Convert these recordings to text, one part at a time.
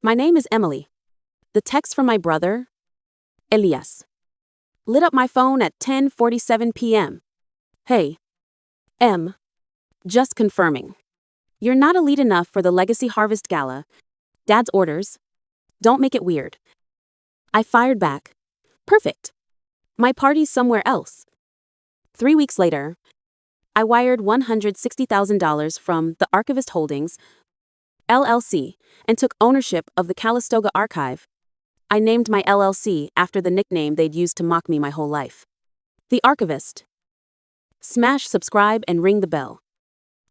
My name is Emily. The text from my brother, Elias, lit up my phone at 10:47 p.m. Hey, M. Just confirming. You're not elite enough for the Legacy Harvest Gala. Dad's orders. Don't make it weird. I fired back. Perfect. My party's somewhere else. 3 weeks later, I wired $160,000 from the Archivist Holdings, LLC, and took ownership of the Calistoga Archive. I named my LLC after the nickname they'd used to mock me my whole life. The Archivist. Smash subscribe and ring the bell.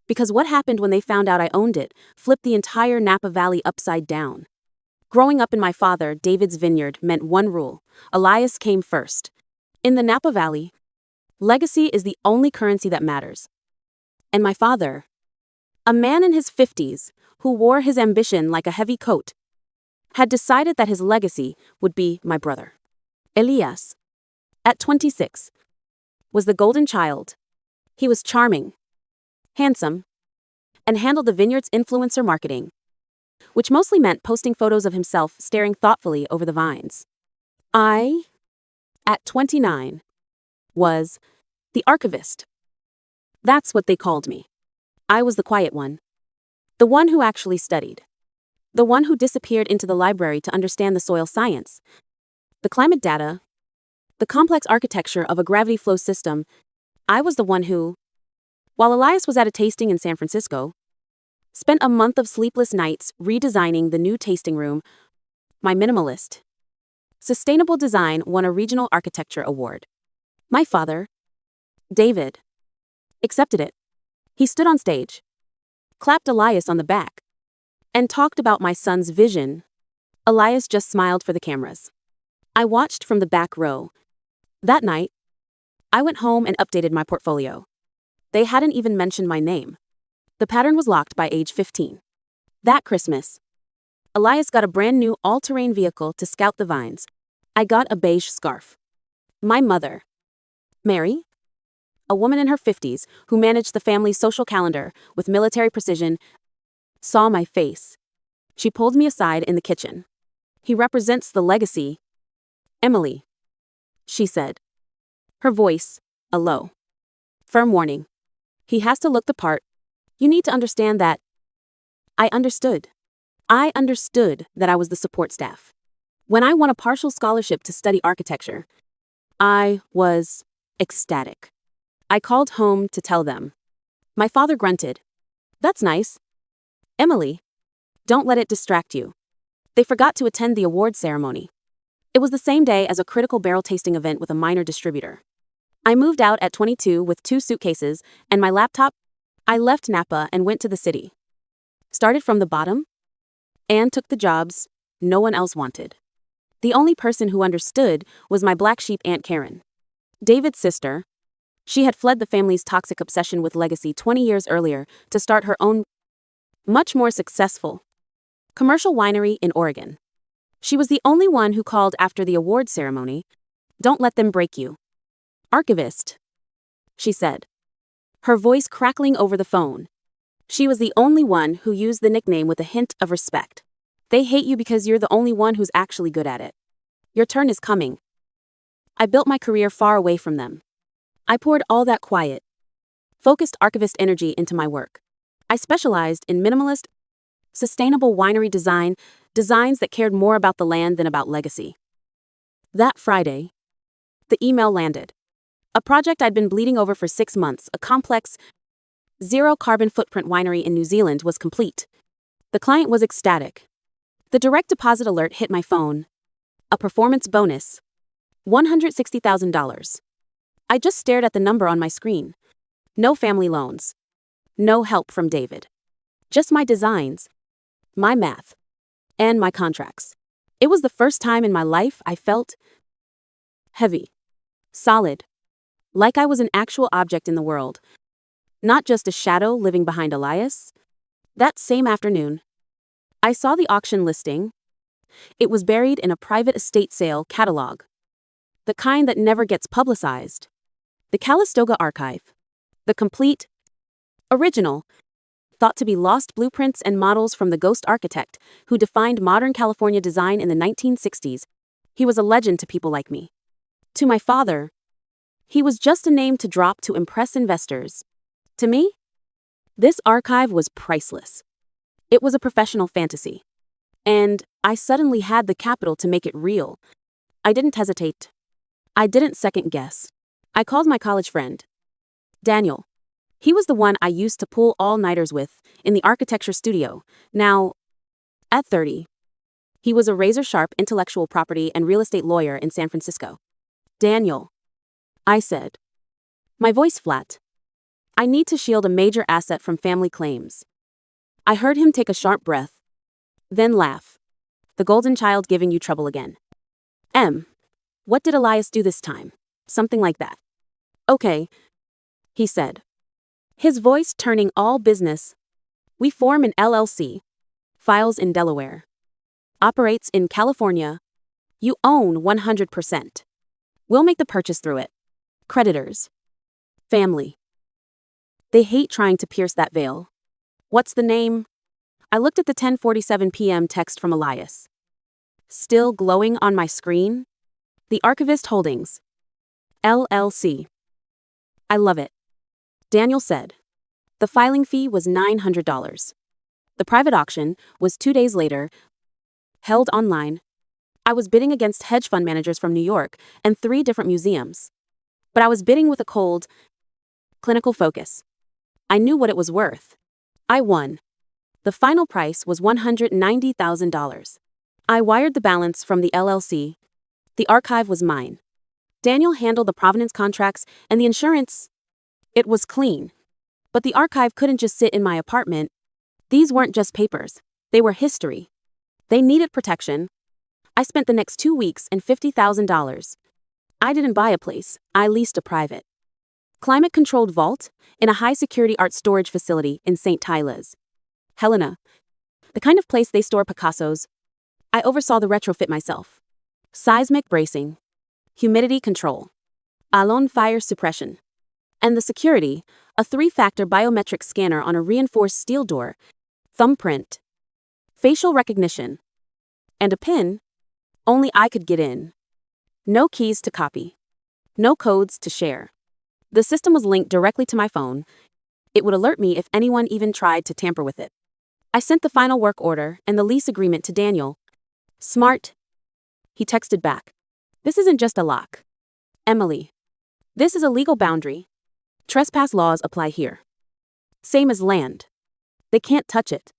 Because what happened when they found out I owned it flipped the entire Napa Valley upside down. Growing up in my father, David's vineyard, meant one rule: Elias came first. In the Napa Valley, legacy is the only currency that matters. And my father, a man in his 50s who wore his ambition like a heavy coat, had decided that his legacy would be my brother. Elias, at 26, was the golden child. He was charming, handsome, and handled the vineyard's influencer marketing, which mostly meant posting photos of himself staring thoughtfully over the vines. I, at 29, was the archivist. That's what they called me. I was the quiet one. The one who actually studied. The one who disappeared into the library to understand the soil science, the climate data, the complex architecture of a gravity flow system. I was the one who, while Elias was at a tasting in San Francisco, spent a month of sleepless nights redesigning the new tasting room. My minimalist, sustainable design won a regional architecture award. My father, David, accepted it. He stood on stage, clapped Elias on the back, and talked about my son's vision. Elias just smiled for the cameras. I watched from the back row. That night, I went home and updated my portfolio. They hadn't even mentioned my name. The pattern was locked by age 15. That Christmas, Elias got a brand new all-terrain vehicle to scout the vines. I got a beige scarf. My mother, Mary, a woman in her 50s who managed the family's social calendar with military precision, saw my face. She pulled me aside in the kitchen. He represents the legacy. Emily, she said. Her voice, a low, firm warning. He has to look the part. You need to understand that. I understood. I understood that I was the support staff. When I won a partial scholarship to study architecture, I was ecstatic. I called home to tell them. My father grunted. That's nice. Emily, don't let it distract you. They forgot to attend the award ceremony. It was the same day as a critical barrel tasting event with a minor distributor. I moved out at 22 with 2 suitcases and my laptop. I left Napa and went to the city. Started from the bottom and took the jobs no one else wanted. The only person who understood was my black sheep Aunt Karen, David's sister. She had fled the family's toxic obsession with legacy 20 years earlier to start her own, much more successful, commercial winery in Oregon. She was the only one who called after the award ceremony. Don't let them break you. Archivist, she said, her voice crackling over the phone. She was the only one who used the nickname with a hint of respect. They hate you because you're the only one who's actually good at it. Your turn is coming. I built my career far away from them. I poured all that quiet, focused archivist energy into my work. I specialized in minimalist, sustainable winery design, designs that cared more about the land than about legacy. That Friday, the email landed. A project I'd been bleeding over for 6 months, a complex, zero-carbon footprint winery in New Zealand, was complete. The client was ecstatic. The direct deposit alert hit my phone. A performance bonus. $160,000. I just stared at the number on my screen. No family loans. No help from David. Just my designs, my math, and my contracts. It was the first time in my life I felt heavy, solid, like I was an actual object in the world, not just a shadow living behind Elias. That same afternoon, I saw the auction listing. It was buried in a private estate sale catalog, the kind that never gets publicized. The Calistoga Archive. The complete, original, thought to be lost blueprints and models from the ghost architect who defined modern California design in the 1960s. He was a legend to people like me. To my father, he was just a name to drop to impress investors. To me, this archive was priceless. It was a professional fantasy. And I suddenly had the capital to make it real. I didn't hesitate. I didn't second guess. I called my college friend, Daniel. He was the one I used to pull all-nighters with in the architecture studio. Now, at 30, he was a razor-sharp intellectual property and real estate lawyer in San Francisco. Daniel, I said, my voice flat. I need to shield a major asset from family claims. I heard him take a sharp breath, then laugh. The golden child giving you trouble again. What did Elias do this time? Something like that. Okay, he said, his voice turning all business. We form an LLC. Files in Delaware. Operates in California. You own 100%. We'll make the purchase through it. Creditors. Family. They hate trying to pierce that veil. What's the name? I looked at the 10:47 p.m. text from Elias. Still glowing on my screen? The Archivist Holdings. LLC. I love it. Daniel said. The filing fee was $900. The private auction was 2 days later, held online. I was bidding against hedge fund managers from New York and 3 different museums. But I was bidding with a cold, clinical focus. I knew what it was worth. I won. The final price was $190,000. I wired the balance from the LLC. The archive was mine. Daniel handled the provenance contracts and the insurance. It was clean. But the archive couldn't just sit in my apartment. These weren't just papers. They were history. They needed protection. I spent the next 2 weeks and $50,000. I didn't buy a place, I leased a private, climate-controlled vault in a high-security art storage facility in St. Tyler's. Helena. The kind of place they store Picassos. I oversaw the retrofit myself. Seismic bracing. Humidity control. Alon fire suppression. And the security, a 3-factor biometric scanner on a reinforced steel door, thumbprint, facial recognition, and a PIN. Only I could get in. No keys to copy. No codes to share. The system was linked directly to my phone. It would alert me if anyone even tried to tamper with it. I sent the final work order and the lease agreement to Daniel. Smart. He texted back. This isn't just a lock. Emily. This is a legal boundary. Trespass laws apply here. Same as land. They can't touch it.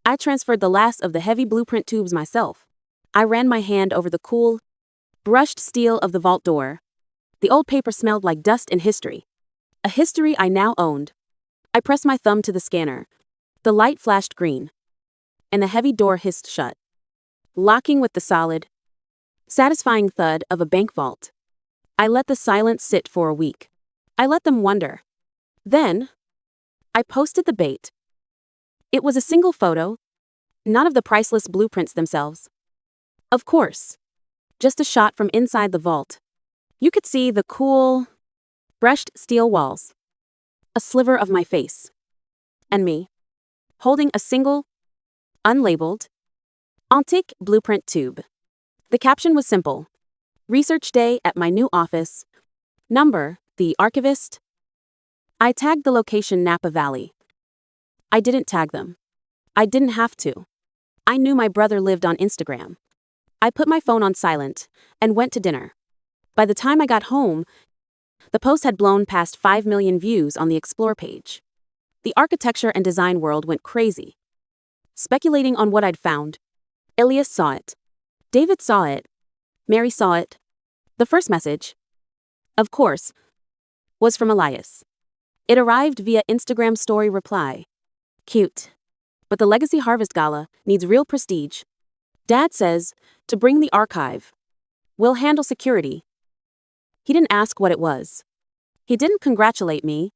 I transferred the last of the heavy blueprint tubes myself. I ran my hand over the cool, brushed steel of the vault door. The old paper smelled like dust and history. A history I now owned. I pressed my thumb to the scanner. The light flashed green. And the heavy door hissed shut, locking with the solid, satisfying thud of a bank vault. I let the silence sit for a week. I let them wonder. Then, I posted the bait. It was a single photo, none of the priceless blueprints themselves. Of course. Just a shot from inside the vault. You could see the cool, brushed steel walls. A sliver of my face. And me. Holding a single, unlabeled, antique blueprint tube. The caption was simple. Research day at my new office. Number, the archivist. I tagged the location Napa Valley. I didn't tag them. I didn't have to. I knew my brother lived on Instagram. I put my phone on silent and went to dinner. By the time I got home, the post had blown past 5 million views on the Explore page. The architecture and design world went crazy, speculating on what I'd found. Elias saw it. David saw it. Mary saw it. The first message, of course, was from Elias. It arrived via Instagram story reply. Cute. But the Legacy Harvest Gala needs real prestige. Dad says, to bring the archive. We'll handle security. He didn't ask what it was. He didn't congratulate me.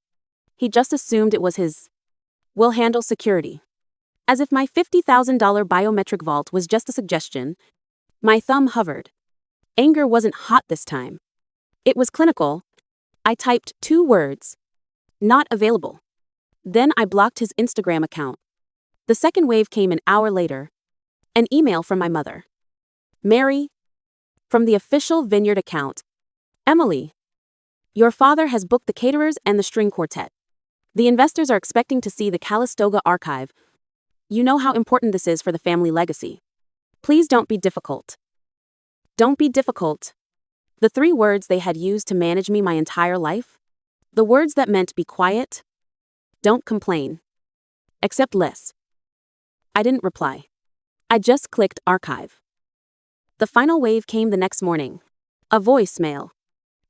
He just assumed it was his. We'll handle security. As if my $50,000 biometric vault was just a suggestion. My thumb hovered. Anger wasn't hot this time. It was clinical. I typed 2 words. Not available. Then I blocked his Instagram account. The second wave came an hour later. An email from my mother. Mary, from the official Vineyard account. Emily, your father has booked the caterers and the string quartet. The investors are expecting to see the Calistoga archive. You know how important this is for the family legacy. Please don't be difficult. Don't be difficult. The 3 words they had used to manage me my entire life. The words that meant be quiet. Don't complain. Accept less. I didn't reply. I just clicked archive. The final wave came the next morning. A voicemail.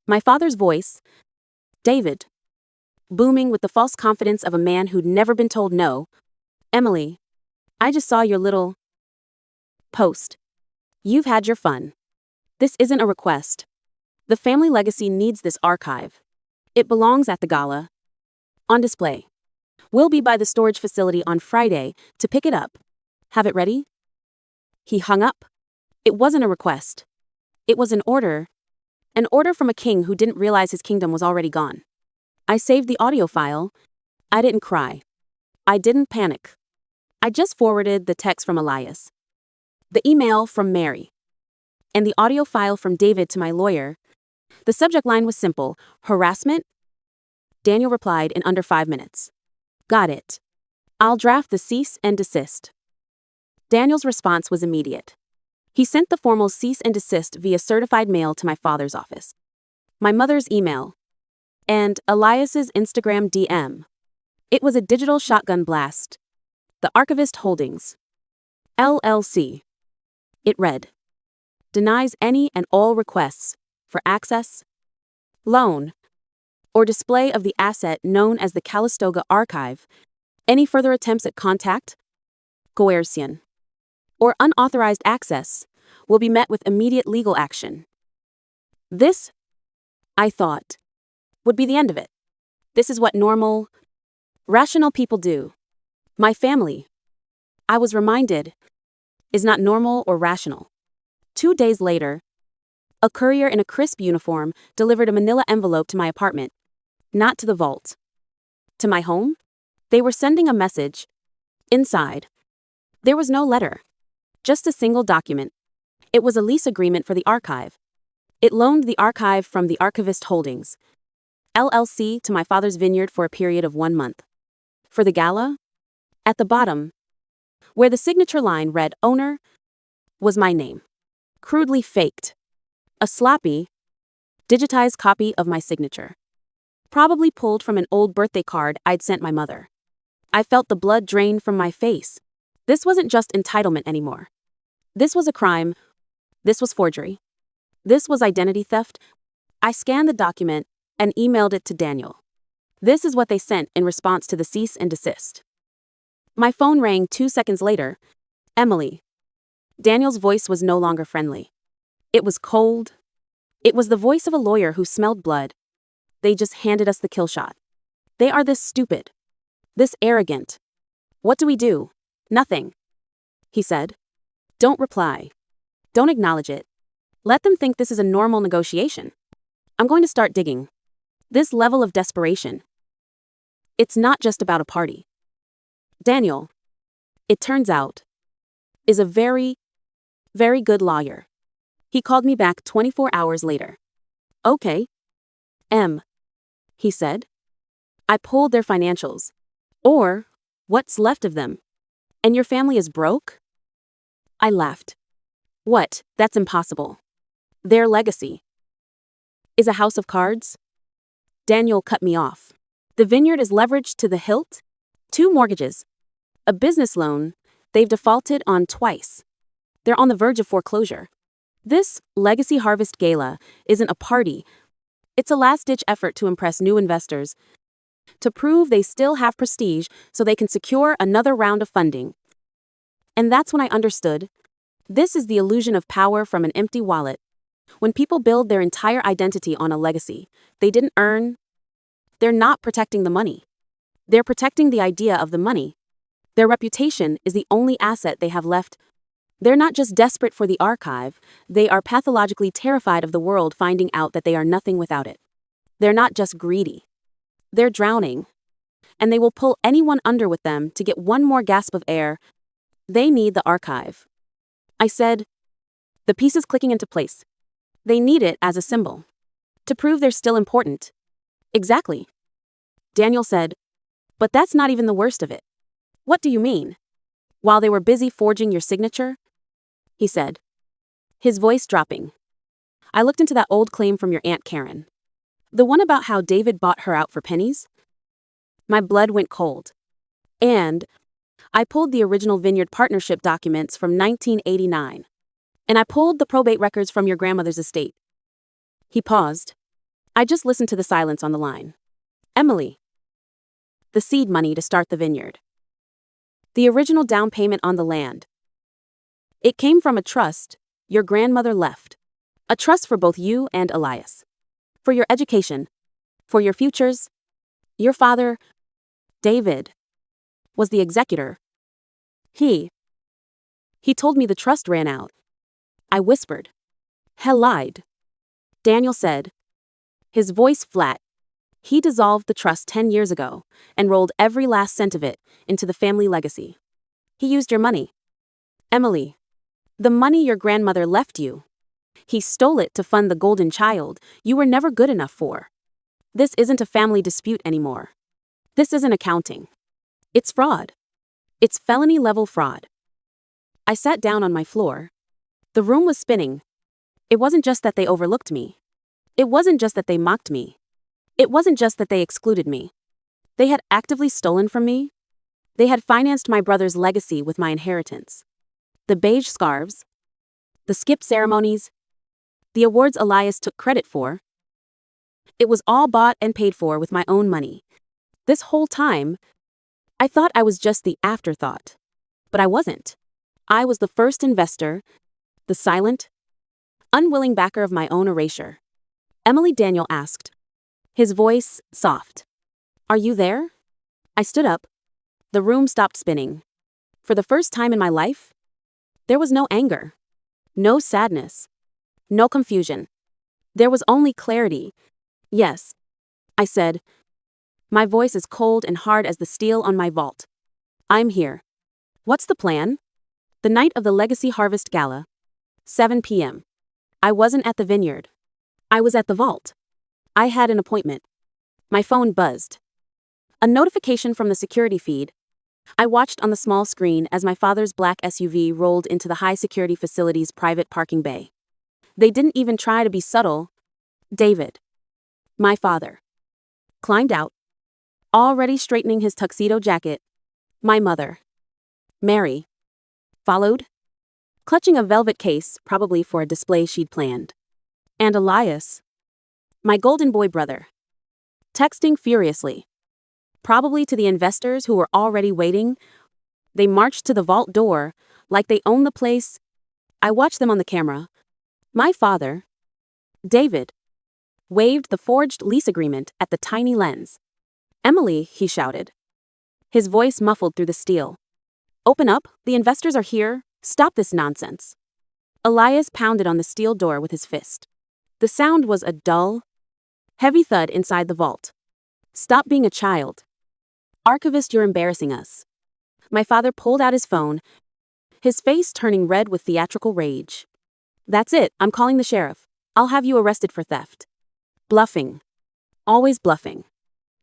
My father's voice. David. Booming with the false confidence of a man who'd never been told no. Emily, I just saw your little post. You've had your fun. This isn't a request. The family legacy needs this archive. It belongs at the gala. On display. We'll be by the storage facility on Friday to pick it up. Have it ready? He hung up. It wasn't a request. It was an order. An order from a king who didn't realize his kingdom was already gone. I saved the audio file. I didn't cry. I didn't panic. I just forwarded the text from Elias, the email from Mary, and the audio file from David to my lawyer. The subject line was simple: harassment. Daniel replied in under 5 minutes. Got it. I'll draft the cease and desist. Daniel's response was immediate. He sent the formal cease and desist via certified mail to my father's office, my mother's email, and Elias's Instagram DM. It was a digital shotgun blast. The Archivist Holdings, LLC. It read, denies any and all requests for access, loan, or display of the asset known as the Calistoga Archive. Any further attempts at contact, coercion, or unauthorized access will be met with immediate legal action. This, I thought, would be the end of it. This is what normal, rational people do. My family, I was reminded, is not normal or rational. 2 days later, a courier in a crisp uniform delivered a manila envelope to my apartment, not to the vault. To my home? They were sending a message. Inside, there was no letter, just a single document. It was a lease agreement for the archive. It loaned the archive from the Archivist Holdings, LLC, to my father's vineyard for a period of 1 month. For the gala, at the bottom, where the signature line read owner, was my name, crudely faked. A sloppy, digitized copy of my signature, probably pulled from an old birthday card I'd sent my mother. I felt the blood drain from my face. This wasn't just entitlement anymore. This was a crime. This was forgery. This was identity theft. I scanned the document and emailed it to Daniel. This is what they sent in response to the cease and desist. My phone rang 2 seconds later. Emily. Daniel's voice was no longer friendly. It was cold. It was the voice of a lawyer who smelled blood. They just handed us the kill shot. They are this stupid. This arrogant. What do we do? Nothing. He said. Don't reply. Don't acknowledge it. Let them think this is a normal negotiation. I'm going to start digging. This level of desperation. It's not just about a party. Daniel, it turns out, is a very, very good lawyer. He called me back 24 hours later. Okay. He said. I pulled their financials. Or, what's left of them. And your family is broke? I laughed. What? That's impossible. Their legacy is a house of cards? Daniel cut me off. The vineyard is leveraged to the hilt. 2 mortgages. A business loan they've defaulted on twice. They're on the verge of foreclosure. This Legacy Harvest Gala isn't a party. It's a last-ditch effort to impress new investors, to prove they still have prestige so they can secure another round of funding. And that's when I understood. This is the illusion of power from an empty wallet. When people build their entire identity on a legacy they didn't earn, they're not protecting the money. They're protecting the idea of the money. Their reputation is the only asset they have left. They're not just desperate for the archive, they are pathologically terrified of the world finding out that they are nothing without it. They're not just greedy. They're drowning. and they will pull anyone under with them to get one more gasp of air. They need the archive. I said, the pieces clicking into place. They need it as a symbol. To prove they're still important. Exactly. Daniel said, but that's not even the worst of it. What do you mean? While they were busy forging your signature? He said, his voice dropping. I looked into that old claim from your Aunt Karen. The one about how David bought her out for pennies? My blood went cold. And I pulled the original Vineyard Partnership documents from 1989. And I pulled the probate records from your grandmother's estate. He paused. I just listened to the silence on the line. Emily. The seed money to start the vineyard. The original down payment on the land. It came from a trust your grandmother left. A trust for both you and Elias. For your education. For your futures. Your father, David, was the executor. He told me the trust ran out. I whispered. Hell lied. Daniel said. His voice flat. He dissolved the trust 10 years ago and rolled every last cent of it into the family legacy. He used your money. Emily. The money your grandmother left you. He stole it to fund the golden child you were never good enough for. This isn't a family dispute anymore. This isn't accounting. It's fraud. It's felony-level fraud. I sat down on my floor. The room was spinning. It wasn't just that they overlooked me. It wasn't just that they mocked me. It wasn't just that they excluded me. They had actively stolen from me. They had financed my brother's legacy with my inheritance. The beige scarves. The skip ceremonies. The awards Elias took credit for. It was all bought and paid for with my own money. This whole time, I thought I was just the afterthought. But I wasn't. I was the first investor, the silent, unwilling backer of my own erasure. Emily, Daniel asked. His voice soft. Are you there? I stood up. The room stopped spinning. For the first time in my life, there was no anger, no sadness, no confusion. There was only clarity. Yes, I said. My voice as cold and hard as the steel on my vault. I'm here. What's the plan? The night of the Legacy Harvest Gala. 7 p.m. I wasn't at the vineyard. I was at the vault. I had an appointment. My phone buzzed. A notification from the security feed. I watched on the small screen as my father's black SUV rolled into the high-security facility's private parking bay. They didn't even try to be subtle. David, my father, climbed out, already straightening his tuxedo jacket. My mother, Mary, followed, clutching a velvet case, probably for a display she'd planned. And Elias, my golden boy brother, texting furiously. Probably to the investors who were already waiting. They marched to the vault door, like they owned the place. I watched them on the camera. My father, David, waved the forged lease agreement at the tiny lens. Emily, he shouted. His voice muffled through the steel. Open up, the investors are here, stop this nonsense. Elias pounded on the steel door with his fist. The sound was a dull, heavy thud inside the vault. Stop being a child. Archivist, you're embarrassing us. My father pulled out his phone, his face turning red with theatrical rage. That's it, I'm calling the sheriff. I'll have you arrested for theft. Bluffing. Always bluffing.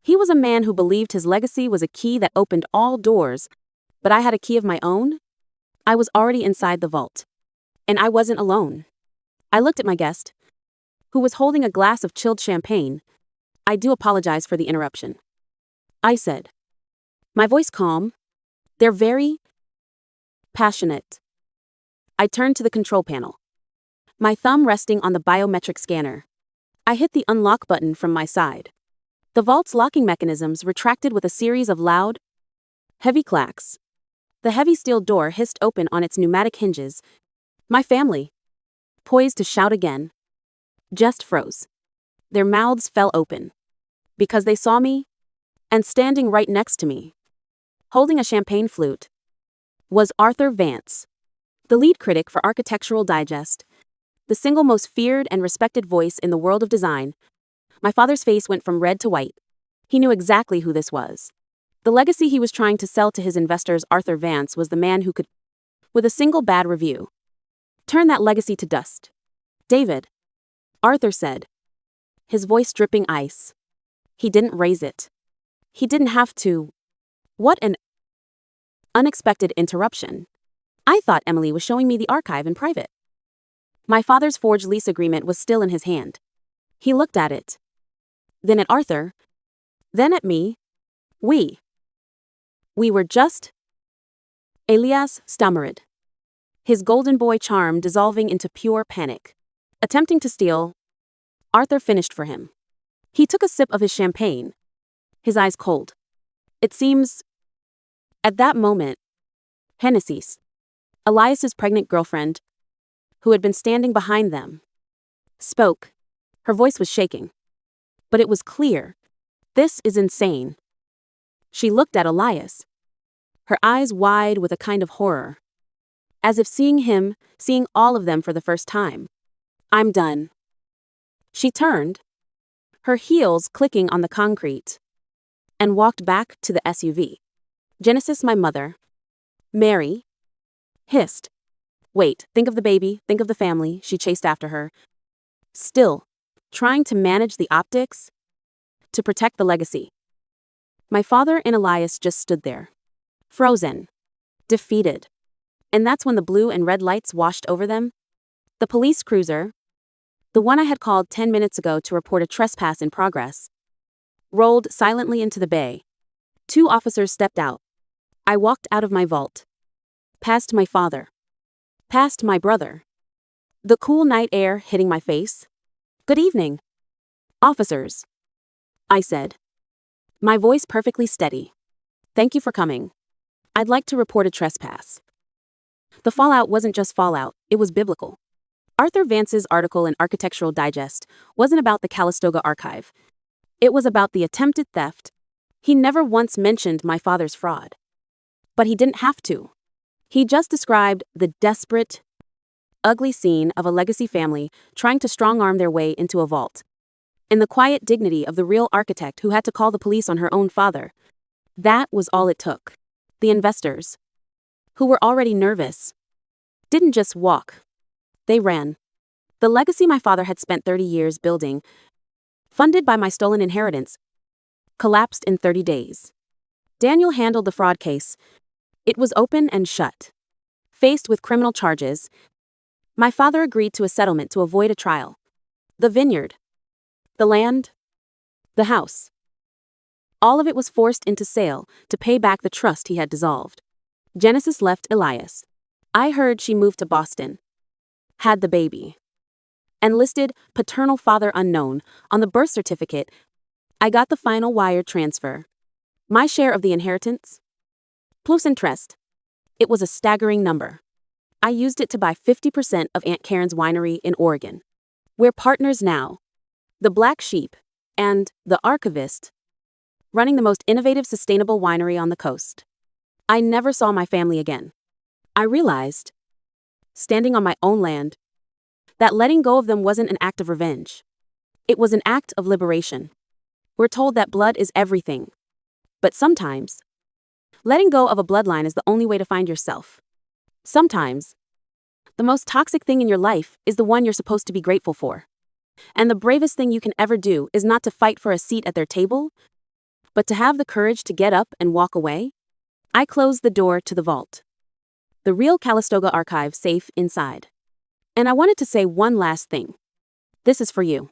He was a man who believed his legacy was a key that opened all doors, but I had a key of my own. I was already inside the vault. And I wasn't alone. I looked at my guest, who was holding a glass of chilled champagne. I do apologize for the interruption, I said. My voice calm. They're very passionate. I turned to the control panel, my thumb resting on the biometric scanner. I hit the unlock button from my side. The vault's locking mechanisms retracted with a series of loud, heavy clacks. The heavy steel door hissed open on its pneumatic hinges. My family, poised to shout again, just froze. Their mouths fell open. Because they saw me, and standing right next to me, holding a champagne flute, was Arthur Vance, the lead critic for Architectural Digest, the single most feared and respected voice in the world of design. My father's face went from red to white. He knew exactly who this was. The legacy he was trying to sell to his investors, Arthur Vance, was the man who could, with a single bad review, turn that legacy to dust. David, Arthur said, his voice dripping ice. He didn't raise it. He didn't have to. What an unexpected interruption. I thought Emily was showing me the archive in private. My father's forged lease agreement was still in his hand. He looked at it. Then at Arthur. Then at me. We were just. Elias stammered, his golden boy charm dissolving into pure panic. Attempting to steal, Arthur finished for him. He took a sip of his champagne, his eyes cold. It seems, at that moment, Hennessy's, Elias's pregnant girlfriend, who had been standing behind them, spoke. Her voice was shaking. But it was clear. This is insane. She looked at Elias, her eyes wide with a kind of horror, as if seeing all of them for the first time. I'm done. She turned, her heels clicking on the concrete, and walked back to the SUV. Genesis, my mother, Mary, hissed. Wait, think of the baby, think of the family, she chased after her, still trying to manage the optics, to protect the legacy. My father and Elias just stood there, frozen, defeated. And that's when the blue and red lights washed over them. The police cruiser, the one I had called 10 minutes ago to report a trespass in progress, rolled silently into the bay. 2 officers stepped out. I walked out of my vault, past my father, past my brother, the cool night air hitting my face. Good evening, officers, I said, my voice perfectly steady. Thank you for coming. I'd like to report a trespass. The fallout wasn't just fallout, it was biblical. Arthur Vance's article in Architectural Digest wasn't about the Calistoga archive. It was about the attempted theft. He never once mentioned my father's fraud. But he didn't have to. He just described the desperate, ugly scene of a legacy family trying to strong-arm their way into a vault. And the quiet dignity of the real architect who had to call the police on her own father. That was all it took. The investors, who were already nervous, didn't just walk. They ran. The legacy my father had spent 30 years building, funded by my stolen inheritance, collapsed in 30 days. Daniel handled the fraud case. It was open and shut. Faced with criminal charges, my father agreed to a settlement to avoid a trial. The vineyard, the land, the house. All of it was forced into sale to pay back the trust he had dissolved. Genesis left Elias. I heard she moved to Boston, had the baby, and listed paternal father unknown on the birth certificate. I got the final wire transfer. My share of the inheritance? Plus interest. It was a staggering number. I used it to buy 50% of Aunt Karen's winery in Oregon. We're partners now. The Black Sheep and the Archivist, running the most innovative sustainable winery on the coast. I never saw my family again. I realized, standing on my own land, that letting go of them wasn't an act of revenge. It was an act of liberation. We're told that blood is everything. But sometimes, letting go of a bloodline is the only way to find yourself. Sometimes, the most toxic thing in your life is the one you're supposed to be grateful for. And the bravest thing you can ever do is not to fight for a seat at their table, but to have the courage to get up and walk away. I closed the door to the vault. The real Calistoga archive safe inside. And I wanted to say one last thing. This is for you.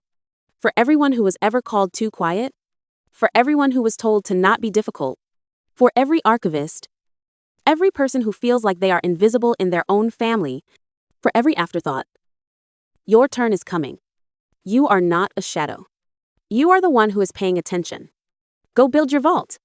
For everyone who was ever called too quiet. For everyone who was told to not be difficult. For every archivist. Every person who feels like they are invisible in their own family. For every afterthought. Your turn is coming. You are not a shadow. You are the one who is paying attention. Go build your vault.